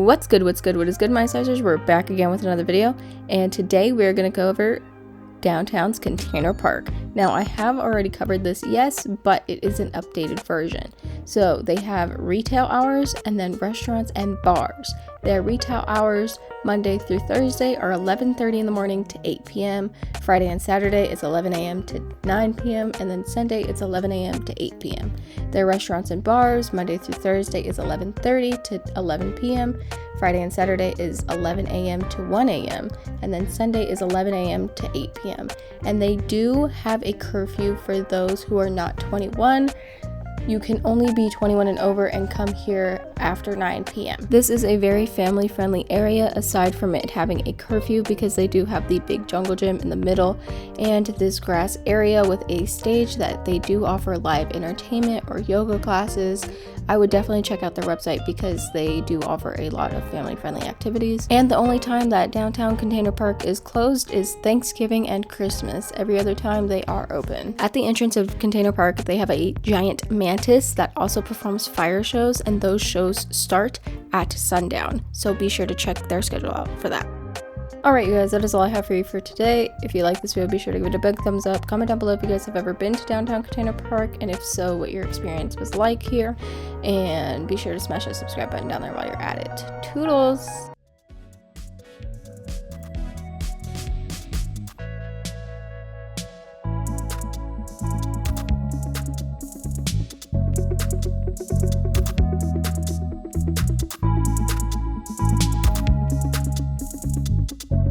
What's good, what is good, my sizers? We're back again with another video, and today we're going to go over downtown's Container Park. Now, I have already covered this, yes, but it is an updated version. So they have retail hours and then restaurants and bars. Their retail hours Monday through Thursday are 11:30 in the morning to 8 p.m. Friday and Saturday it's 11 a.m. to 9 p.m. and then Sunday it's 11 a.m. to 8 p.m. Their restaurants and bars Monday through Thursday is 11:30 to 11 p.m. Friday and Saturday is 11 a.m. to 1 a.m. and then Sunday is 11 a.m. to 8 p.m. And they do have a curfew for those who are not 21. You can only be 21 and over and come here after 9 p.m. This is a very family-friendly area aside from it having a curfew, because they do have the big jungle gym in the middle and this grass area with a stage that they do offer live entertainment or yoga classes. I would definitely check out their website because they do offer a lot of family-friendly activities. And the only time that downtown Container Park is closed is Thanksgiving and Christmas. Every other time they are open. At the entrance of Container Park, they have a giant mantis that also performs fire shows, and those shows start at sundown. So be sure to check their schedule out for that. Alright, you guys, that is all I have for you for today. If you like this video, be sure to give it a big thumbs up. Comment down below if you guys have ever been to downtown Container Park, and if so, what your experience was like here. And be sure to smash that subscribe button down there while you're at it. Toodles!